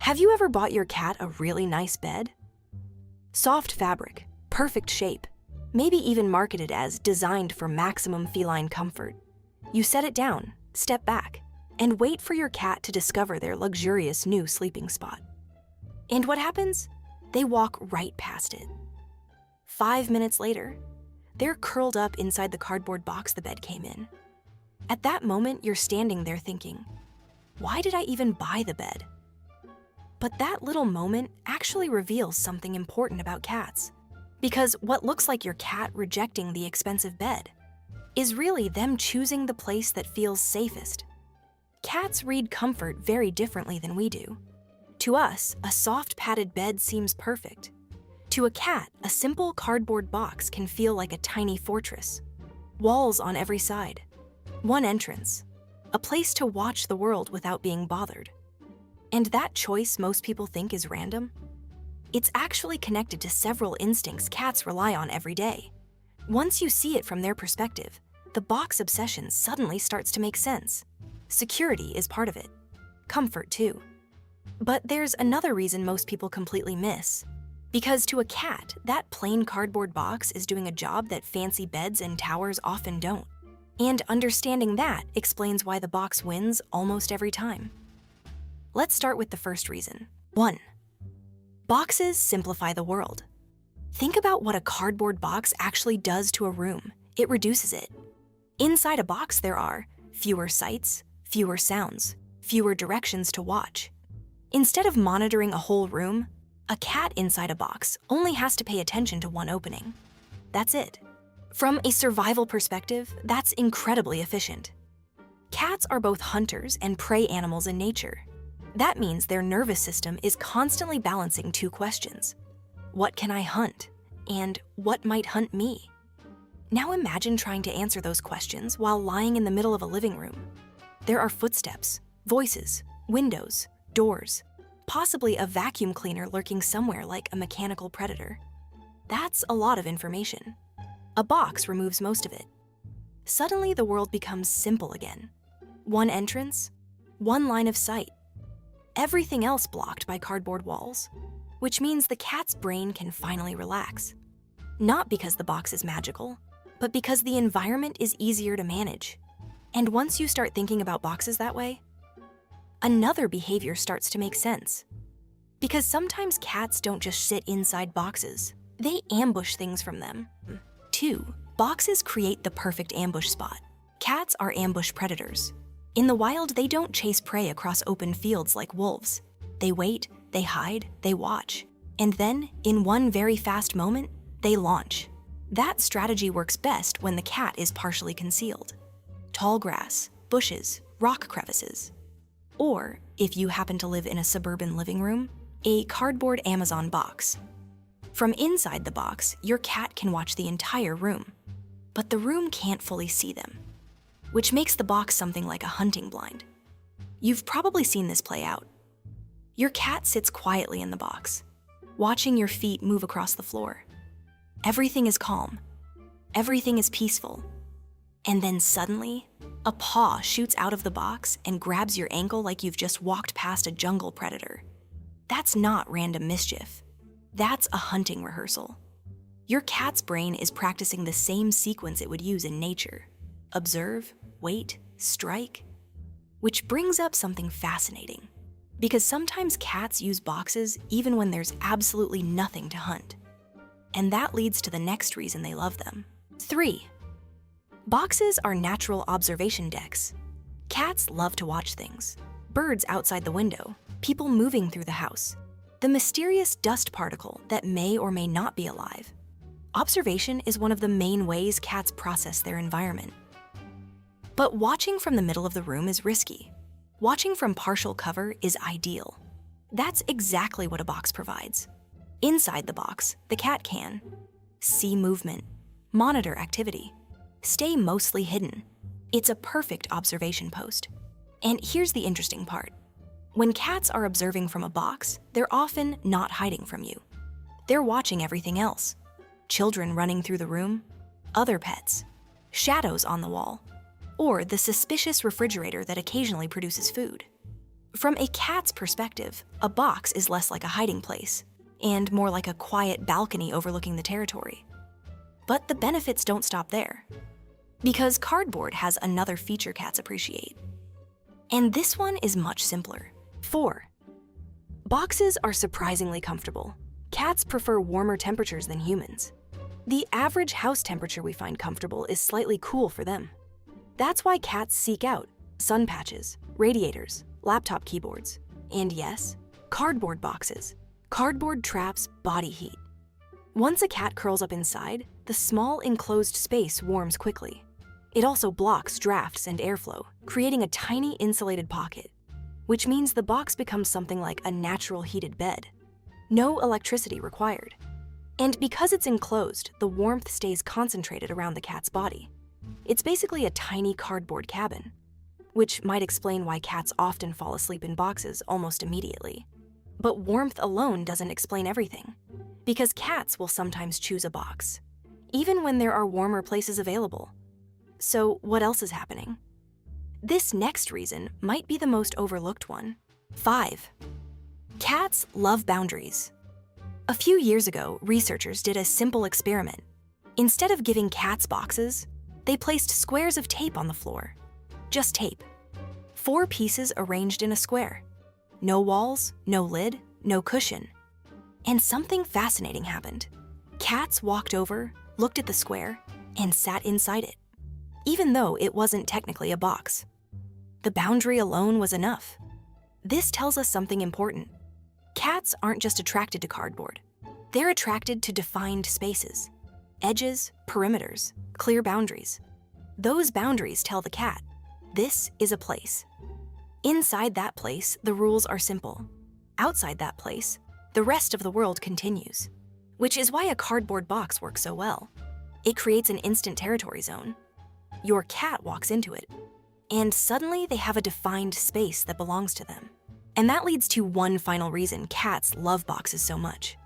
Have you ever bought your cat a really nice bed? Soft fabric, perfect shape, maybe even marketed as designed for maximum feline comfort. You set it down, step back, and wait for your cat to discover their luxurious new sleeping spot. And what happens? They walk right past it. 5 minutes later, they're curled up inside the cardboard box the bed came in. At that moment, you're standing there thinking, why did I even buy the bed? But that little moment actually reveals something important about cats. Because what looks like your cat rejecting the expensive bed is really them choosing the place that feels safest. Cats read comfort very differently than we do. To us, a soft padded bed seems perfect. To a cat, a simple cardboard box can feel like a tiny fortress. Walls on every side. One entrance. A place to watch the world without being bothered. And that choice most people think is random? It's actually connected to several instincts cats rely on every day. Once you see it from their perspective, the box obsession suddenly starts to make sense. Security is part of it. Comfort too. But there's another reason most people completely miss. Because to a cat, that plain cardboard box is doing a job that fancy beds and towers often don't. And understanding that explains why the box wins almost every time. Let's start with the first reason. 1. Boxes simplify the world. Think about what a cardboard box actually does to a room. It reduces it. Inside a box there are fewer sights, fewer sounds, fewer directions to watch. Instead of monitoring a whole room, a cat inside a box only has to pay attention to one opening. That's it. From a survival perspective, that's incredibly efficient. Cats are both hunters and prey animals in nature. That means their nervous system is constantly balancing two questions. What can I hunt? And what might hunt me? Now imagine trying to answer those questions while lying in the middle of a living room. There are footsteps, voices, windows, doors, possibly a vacuum cleaner lurking somewhere like a mechanical predator. That's a lot of information. A box removes most of it. Suddenly the world becomes simple again. One entrance, one line of sight. Everything else blocked by cardboard walls, which means the cat's brain can finally relax. Not because the box is magical, but because the environment is easier to manage. And once you start thinking about boxes that way, another behavior starts to make sense. Because sometimes cats don't just sit inside boxes, they ambush things from them. 2. Boxes create the perfect ambush spot. Cats are ambush predators. In the wild, they don't chase prey across open fields like wolves. They wait, they hide, they watch. And then, in one very fast moment, they launch. That strategy works best when the cat is partially concealed. Tall grass, bushes, rock crevices. Or, if you happen to live in a suburban living room, a cardboard Amazon box. From inside the box, your cat can watch the entire room. But the room can't fully see them, which makes the box something like a hunting blind. You've probably seen this play out. Your cat sits quietly in the box, watching your feet move across the floor. Everything is calm. Everything is peaceful. And then suddenly, a paw shoots out of the box and grabs your ankle like you've just walked past a jungle predator. That's not random mischief. That's a hunting rehearsal. Your cat's brain is practicing the same sequence it would use in nature. Observe, wait, strike. Which brings up something fascinating. Because sometimes cats use boxes even when there's absolutely nothing to hunt. And that leads to the next reason they love them. 3. Boxes are natural observation decks. Cats love to watch things. Birds outside the window, people moving through the house, the mysterious dust particle that may or may not be alive. Observation is one of the main ways cats process their environment. But watching from the middle of the room is risky. Watching from partial cover is ideal. That's exactly what a box provides. Inside the box, the cat can see movement, monitor activity, stay mostly hidden. It's a perfect observation post. And here's the interesting part. When cats are observing from a box, they're often not hiding from you. They're watching everything else. Children running through the room, other pets, shadows on the wall, or the suspicious refrigerator that occasionally produces food. From a cat's perspective, a box is less like a hiding place and more like a quiet balcony overlooking the territory. But the benefits don't stop there, because cardboard has another feature cats appreciate. And this one is much simpler. 4. Boxes are surprisingly comfortable. Cats prefer warmer temperatures than humans. The average house temperature we find comfortable is slightly cool for them. That's why cats seek out sun patches, radiators, laptop keyboards, and yes, cardboard boxes. Cardboard traps body heat. Once a cat curls up inside, the small enclosed space warms quickly. It also blocks drafts and airflow, creating a tiny insulated pocket, which means the box becomes something like a natural heated bed. No electricity required. And because it's enclosed, the warmth stays concentrated around the cat's body. It's basically a tiny cardboard cabin, which might explain why cats often fall asleep in boxes almost immediately. But warmth alone doesn't explain everything, because cats will sometimes choose a box, even when there are warmer places available. So what else is happening? This next reason might be the most overlooked one. 5. Cats love boundaries. A few years ago, researchers did a simple experiment. Instead of giving cats boxes, they placed squares of tape on the floor. Just tape. 4 pieces arranged in a square. No walls, no lid, no cushion. And something fascinating happened. Cats walked over, looked at the square, and sat inside it, even though it wasn't technically a box. The boundary alone was enough. This tells us something important. Cats aren't just attracted to cardboard. They're attracted to defined spaces. Edges, perimeters, clear boundaries. Those boundaries tell the cat, this is a place. Inside that place, the rules are simple. Outside that place, the rest of the world continues. Which is why a cardboard box works so well. It creates an instant territory zone. Your cat walks into it, and suddenly they have a defined space that belongs to them. And that leads to one final reason cats love boxes so much.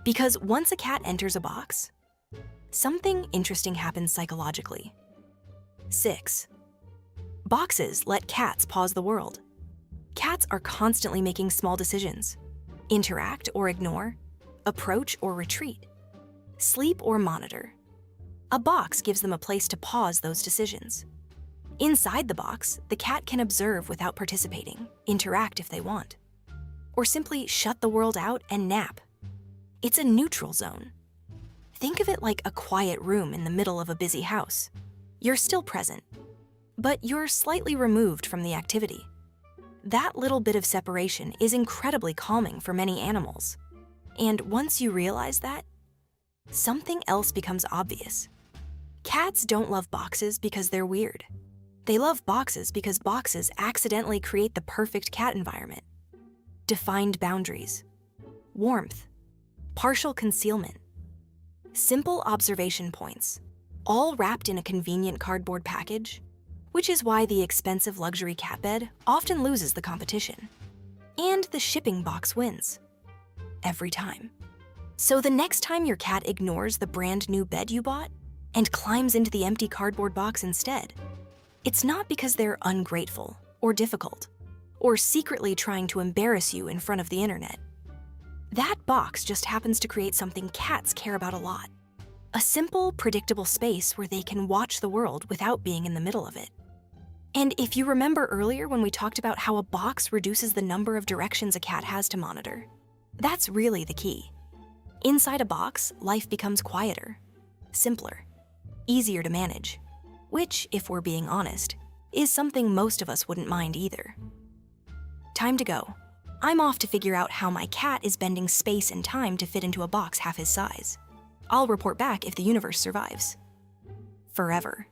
Because once a cat enters a box, something interesting happens psychologically. 6. Boxes let cats pause the world. Cats are constantly making small decisions. Interact or ignore, approach or retreat, sleep or monitor. A box gives them a place to pause those decisions. Inside the box, the cat can observe without participating, interact if they want, or simply shut the world out and nap. It's a neutral zone. Think of it like a quiet room in the middle of a busy house. You're still present, but you're slightly removed from the activity. That little bit of separation is incredibly calming for many animals. And once you realize that, something else becomes obvious. Cats don't love boxes because they're weird. They love boxes because boxes accidentally create the perfect cat environment. Defined boundaries, warmth, partial concealment, simple observation points, all wrapped in a convenient cardboard package, which is why the expensive luxury cat bed often loses the competition. And the shipping box wins. Every time. So the next time your cat ignores the brand new bed you bought and climbs into the empty cardboard box instead, it's not because they're ungrateful or difficult or secretly trying to embarrass you in front of the internet. That box just happens to create something cats care about a lot. A simple, predictable space where they can watch the world without being in the middle of it. And if you remember earlier when we talked about how a box reduces the number of directions a cat has to monitor, that's really the key. Inside a box, life becomes quieter, simpler, easier to manage, which, if we're being honest, is something most of us wouldn't mind either. Time to go. I'm off to figure out how my cat is bending space and time to fit into a box half his size. I'll report back if the universe survives. FurEver.